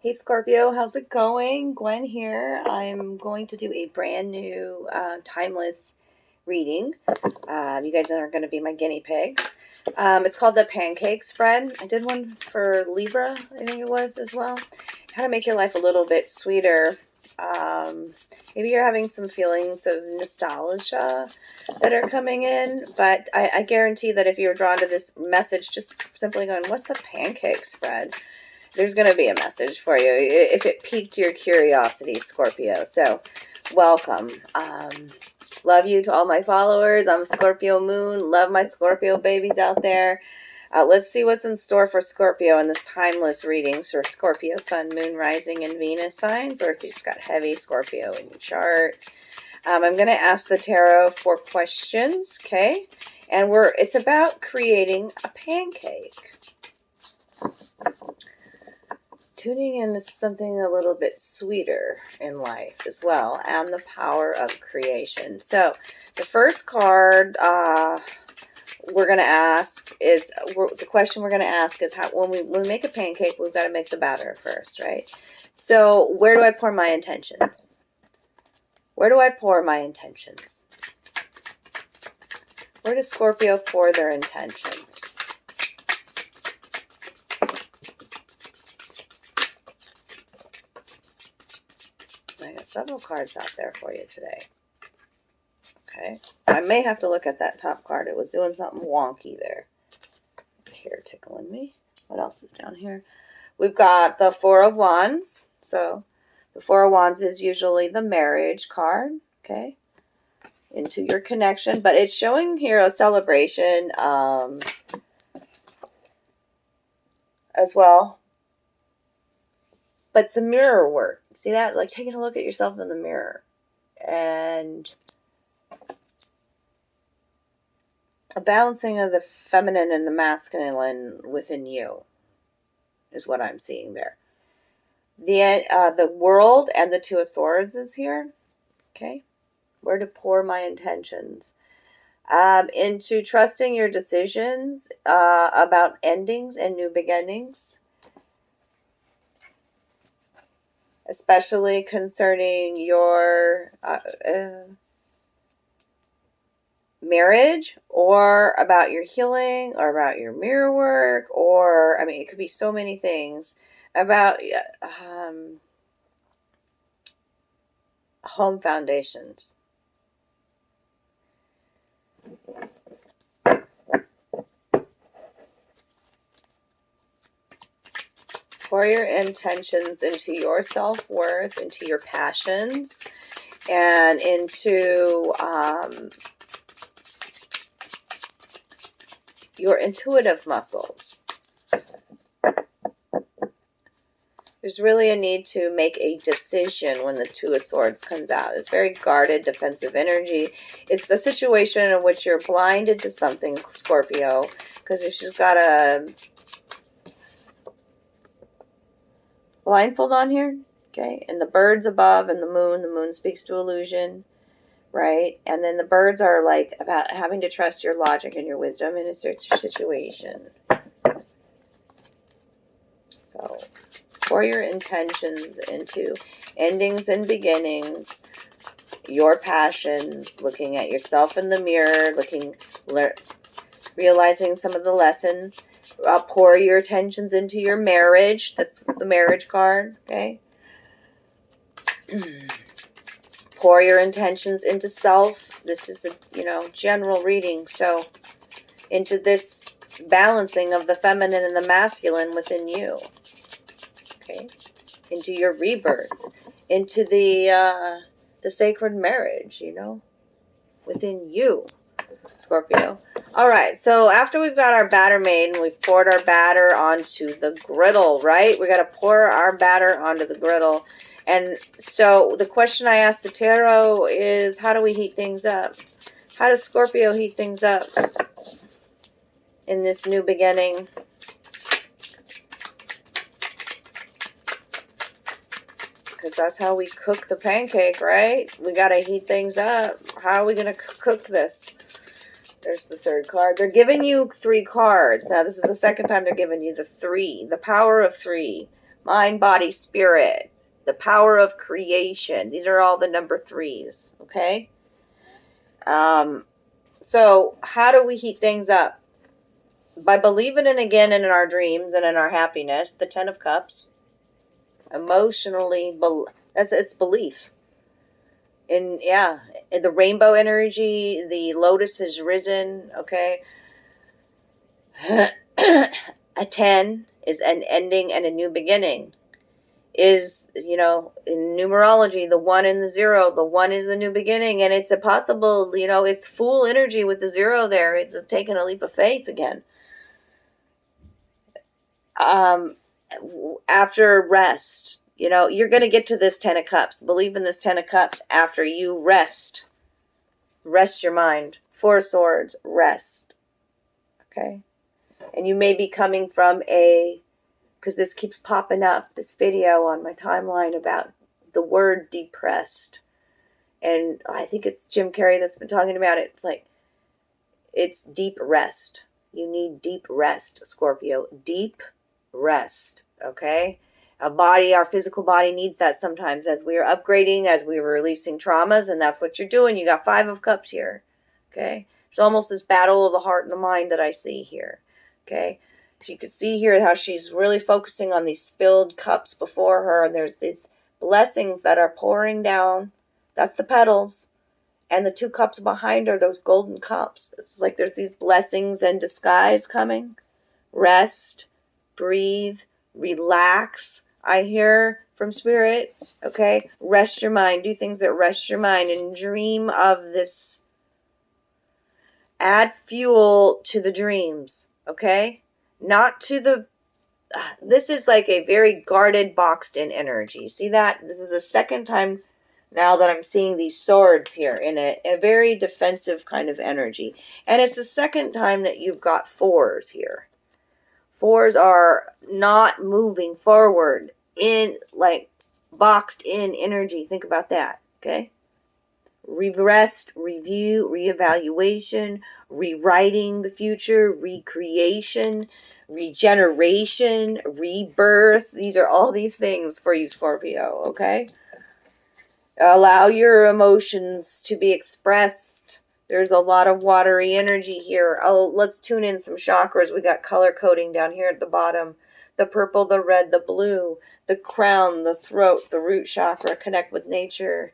Hey Scorpio, how's it going? Gwen here. I'm going to do a brand new timeless reading. You guys are going to be my guinea pigs. It's called the Pancake spread. I did one for Libra, I think it was as well. How to make your life a little bit sweeter. Maybe you're having some feelings of nostalgia that are coming in, but I guarantee that if you're drawn to this message, just simply going, what's the pancake spread? There's going to be a message for you if it piqued your curiosity, Scorpio. So welcome. Love you to all my followers. I'm Scorpio Moon. Love my Scorpio babies out there. Let's see what's in store for Scorpio in this timeless readings for Scorpio Sun, Moon, Rising, and Venus signs, or if you just got heavy Scorpio in your chart. I'm going to ask the tarot for questions, okay? And it's about creating a pancake. Tuning into something a little bit sweeter in life as well, and the power of creation. So the first card we're going to ask is, the question we're going to ask is, how when we make a pancake, we've got to make the batter first, right? So where do I pour my intentions? Where do I pour my intentions? Where does Scorpio pour their intentions? I got several cards out there for you today. Okay. I may have to look at that top card. It was doing something wonky there. Here, tickling me. What else is down here? We've got the Four of Wands. So the Four of Wands is usually the marriage card. Okay. Into your connection. But it's showing here a celebration as well. But some mirror work. See that? Like taking a look at yourself in the mirror. And a balancing of the feminine and the masculine within you is what I'm seeing there. The World and the Two of Swords is here. Okay. Where to pour my intentions. Into trusting your decisions about endings and new beginnings. Especially concerning your marriage, or about your healing, or about your mirror work, or, I mean, it could be so many things about home foundations. Pour your intentions into your self-worth, into your passions, and into your intuitive muscles. There's really a need to make a decision when the Two of Swords comes out. It's very guarded, defensive energy. It's the situation in which you're blinded to something, Scorpio, because she's got a blindfold on here, okay? And the birds above and the moon speaks to illusion, right? And then the birds are like about having to trust your logic and your wisdom in a certain situation. So pour your intentions into endings and beginnings, your passions, looking at yourself in the mirror, realizing some of the lessons. Pour your attentions into your marriage. That's the marriage card, okay? Pour your intentions into self. This is a, general reading. So into this balancing of the feminine and the masculine within you. Okay? Into your rebirth. Into the sacred marriage, within you, Scorpio. All right, so after we've got our batter made and we've poured our batter onto the griddle, right? We got to pour our batter onto the griddle. And so the question I asked the tarot is, how do we heat things up? How does Scorpio heat things up in this new beginning? Because that's how we cook the pancake, right? We got to heat things up. How are we going to cook this? There's the third card. They're giving you 3 cards. Now, this is the second time they're giving you the 3. The power of 3. Mind, body, spirit. The power of creation. These are all the number 3s. Okay? So how do we heat things up? By believing in again in our dreams and in our happiness. The 10 of Cups. Emotionally, it's belief. In the rainbow energy, the lotus has risen. Okay. A 10 is an ending and a new beginning. Is, in numerology, the 1 and the 0. The 1 is the new beginning, and it's a possible, it's full energy with the 0 there. It's taking a leap of faith again. After rest, you're going to get to this 10 of Cups. Believe in this 10 of Cups after you rest. Rest your mind. 4 of Swords, rest. Okay? And you may be coming from because this keeps popping up, this video on my timeline about the word depressed. And I think it's Jim Carrey that's been talking about it. It's like, it's deep rest. You need deep rest, Scorpio. Deep rest, okay? Our physical body needs that sometimes as we are upgrading, as we are releasing traumas, and that's what you're doing. You got 5 of Cups here, okay? It's almost this battle of the heart and the mind that I see here, okay? So you can see here how she's really focusing on these spilled cups before her, and there's these blessings that are pouring down. That's the petals. And the 2 cups behind her, those golden cups. It's like there's these blessings in disguise coming. Rest, breathe, relax. I hear from Spirit, okay? Rest your mind. Do things that rest your mind and dream of this. Add fuel to the dreams, okay? Not to the... This is like a very guarded, boxed-in energy. See that? This is the second time now that I'm seeing these swords here in a very defensive kind of energy. And it's the second time that you've got 4s here. 4s are not moving forward in, like, boxed in energy. Think about that, okay? Rest, review, reevaluation, rewriting the future, recreation, regeneration, rebirth. These are all these things for you, Scorpio, okay? Allow your emotions to be expressed. There's a lot of watery energy here. Oh, let's tune in some chakras. We got color coding down here at the bottom. The purple, the red, the blue, the crown, the throat, the root chakra. Connect with nature.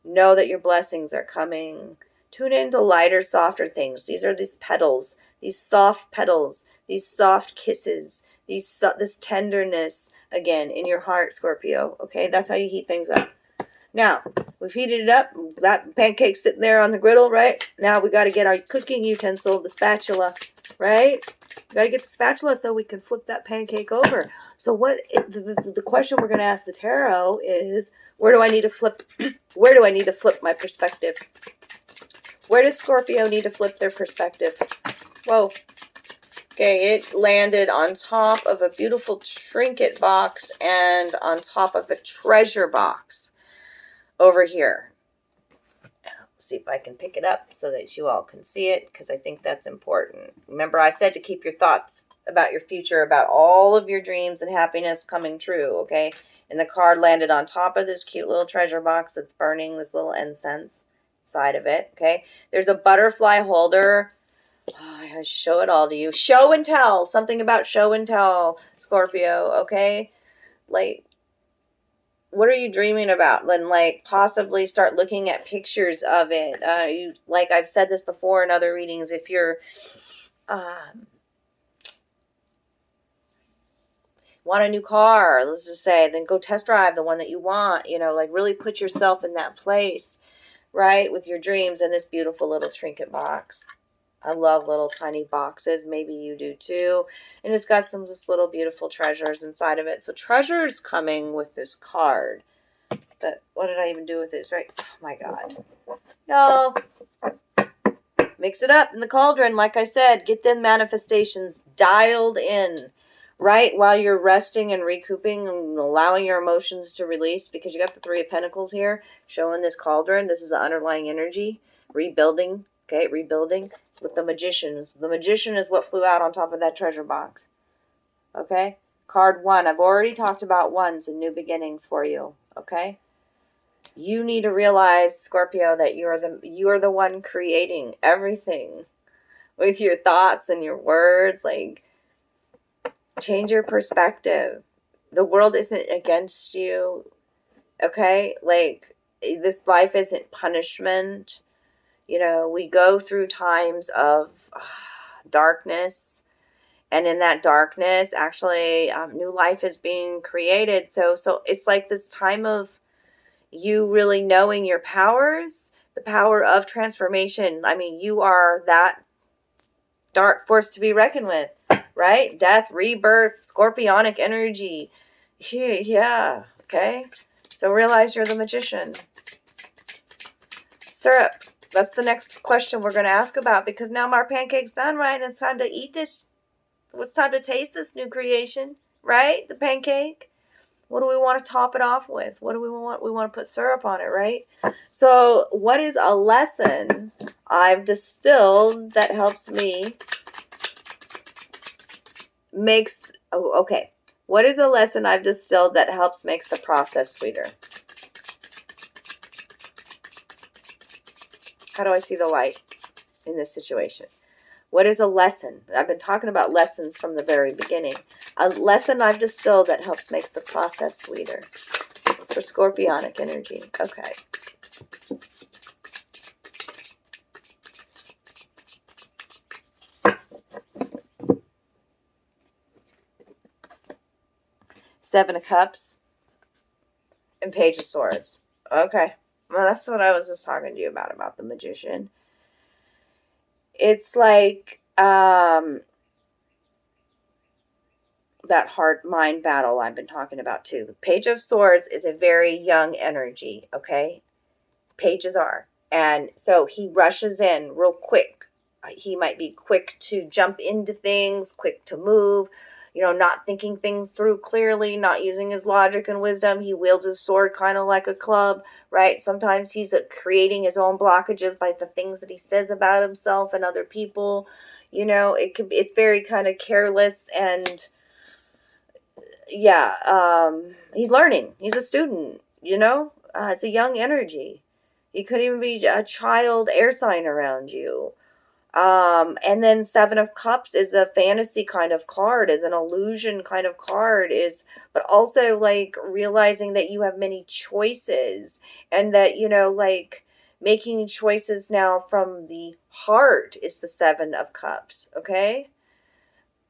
Know that your blessings are coming. Tune into lighter, softer things. These are these petals, these soft petals, these soft kisses, this tenderness, again, in your heart, Scorpio. Okay, that's how you heat things up. Now, we've heated it up. That pancake's sitting there on the griddle, right? Now we got to get our cooking utensil, the spatula, right? We got to get the spatula so we can flip that pancake over. So the question we're going to ask the tarot is, where do I need to flip? Where do I need to flip my perspective? Where does Scorpio need to flip their perspective? Whoa. Okay, it landed on top of a beautiful trinket box and on top of a treasure box over here. Let's see if I can pick it up so that you all can see it, because I think that's important. Remember, I said to keep your thoughts about your future, about all of your dreams and happiness coming true, okay? And the card landed on top of this cute little treasure box that's burning this little incense side of it, okay? There's a butterfly holder. Oh, I should show it all to you. Show and tell. Something about show and tell, Scorpio, okay? Like, what are you dreaming about? Then, like, possibly start looking at pictures of it. Like I've said this before in other readings, if you're want a new car, let's just say, then go test drive the one that you want. Like, really put yourself in that place, right, with your dreams in this beautiful little trinket box. I love little tiny boxes. Maybe you do too. And it's got some just little beautiful treasures inside of it. So treasures coming with this card. But what did I even do with this? Right? Oh my God. Y'all, mix it up in the cauldron. Like I said, get them manifestations dialed in. Right? While you're resting and recouping and allowing your emotions to release. Because you got the 3 of Pentacles here. Showing this cauldron. This is the underlying energy. Rebuilding. Okay? Rebuilding. With the Magicians. The Magician is what flew out on top of that treasure box. Okay? Card 1. I've already talked about ones and new beginnings for you. Okay? You need to realize, Scorpio, that you're the one creating everything with your thoughts and your words. Like, change your perspective. The world isn't against you. Okay? Like, this life isn't punishment. You know, we go through times of darkness, and in that darkness, actually, new life is being created. So it's like this time of you really knowing your powers, the power of transformation. I mean, you are that dark force to be reckoned with, right? Death, rebirth, scorpionic energy. Yeah, okay? So realize you're the magician. Syrup. That's the next question we're going to ask about, because now our pancake's done, right? And it's time to eat this. It's time to taste this new creation, right? The pancake. What do we want to top it off with? What do we want? We want to put syrup on it, right? So what is a lesson I've distilled that helps me okay. What is a lesson I've distilled that helps makes the process sweeter? How do I see the light in this situation? What is a lesson? I've been talking about lessons from the very beginning. A lesson I've distilled that helps makes the process sweeter. For scorpionic energy. Okay. Seven of Cups and Page of Swords. Okay. Well, that's what I was just talking to you about the magician. It's like that heart mind battle I've been talking about too. Page of Swords is a very young energy, okay? Pages are. And so he rushes in real quick. He might be quick to jump into things, quick to move, you know, not thinking things through clearly, not using his logic and wisdom. He wields his sword kind of like a club, right? Sometimes he's creating his own blockages by the things that he says about himself and other people. You know, it's very kind of careless, and yeah, he's learning. He's a student, you know? It's a young energy. He could even be a child air sign around you. And then Seven of Cups is a fantasy kind of card, is an illusion kind of card, but also like realizing that you have many choices, and that, you know, like making choices now from the heart is the Seven of Cups. Okay.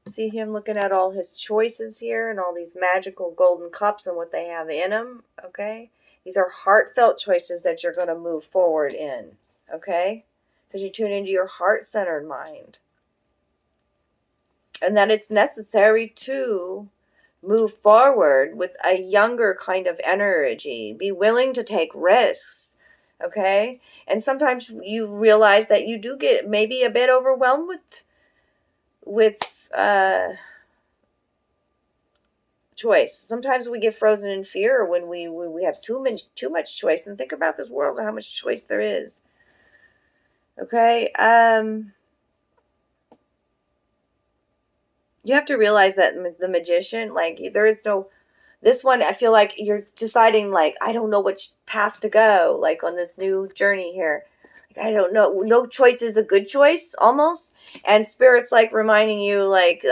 See him looking at all his choices here and all these magical golden cups and what they have in them. Okay. These are heartfelt choices that you're going to move forward in. Okay. Because you tune into your heart-centered mind. And that it's necessary to move forward with a younger kind of energy. Be willing to take risks. Okay? And sometimes you realize that you do get maybe a bit overwhelmed with choice. Sometimes we get frozen in fear when we have too much choice. And think about this world and how much choice there is. Okay, you have to realize that the magician, like, there is no, this one, I feel like you're deciding, like, I don't know which path to go, like, on this new journey here. Like, I don't know, no choice is a good choice, almost, and Spirit's, like, reminding you, like,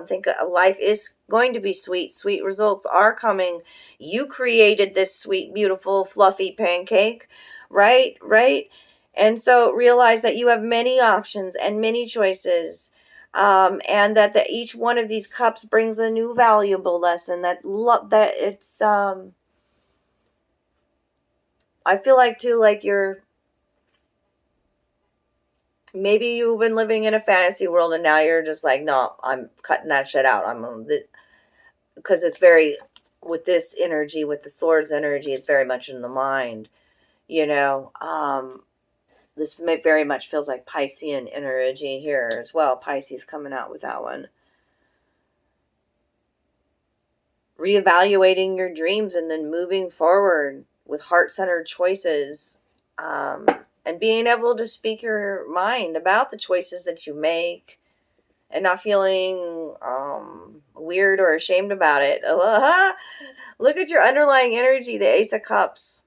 think life is going to be sweet, sweet results are coming. You created this sweet, beautiful, fluffy pancake, right? And so realize that you have many options and many choices, and that each one of these cups brings a new valuable lesson. That it's I feel like too, like maybe you've been living in a fantasy world and now you're just like, no, I'm cutting that shit out. Because it's very, with this energy, with the swords energy, it's very much in the mind, you know. This very much feels like Piscean energy here as well. Pisces coming out with that one. Reevaluating your dreams and then moving forward with heart-centered choices. And being able to speak your mind about the choices that you make. and not feeling weird or ashamed about it. Look at your underlying energy, the Ace of Cups.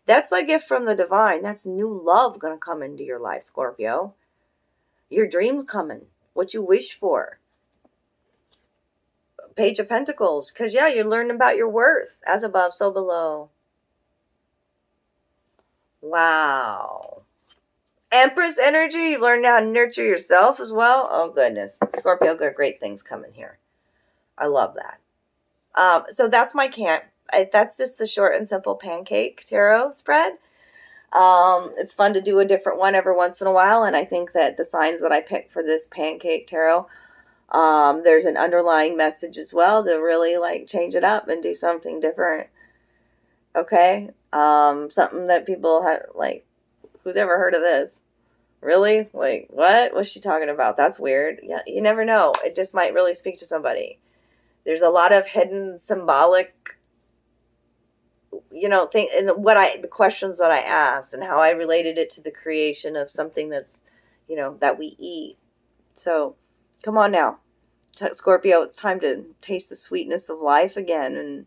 That's a gift from the divine. That's new love going to come into your life, Scorpio. Your dreams coming. What you wish for. Page of Pentacles. Because, yeah, you're learning about your worth. As above, so below. Wow. Empress energy. You've learned how to nurture yourself as well. Oh, goodness. Scorpio, got great things coming here. I love that. So that's my that's just the short and simple Pancake tarot spread. It's fun to do a different one every once in a while, and I think that the signs that I picked for this Pancake tarot, there's an underlying message as well to really like change it up and do something different. Okay, something that people have like, who's ever heard of this? Really? Like, what was she talking about? That's weird. Yeah, you never know. It just might really speak to somebody. There's a lot of hidden symbolic, and the questions that I asked and how I related it to the creation of something that's, that we eat. So come on now, Scorpio, it's time to taste the sweetness of life again. And,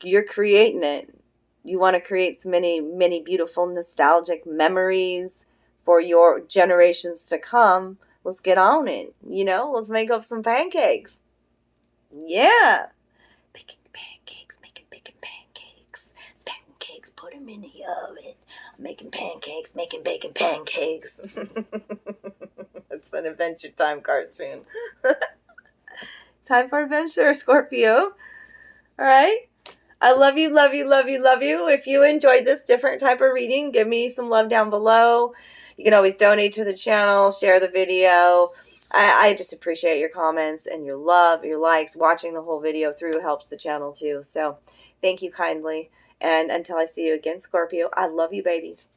you're creating it. You want to create many, many beautiful nostalgic memories for your generations to come. Let's get on it. Let's make up some pancakes. Yeah. Making pancakes. Pancakes, put them in the oven. I'm making pancakes, making bacon pancakes. It's an Adventure Time cartoon. Time for adventure, Scorpio. All right. I love you, love you, love you, love you. If you enjoyed this different type of reading, give me some love down below. You can always donate to the channel, share the video. I just appreciate your comments and your love, your likes. Watching the whole video through helps the channel too. So thank you kindly. And until I see you again, Scorpio, I love you, babies.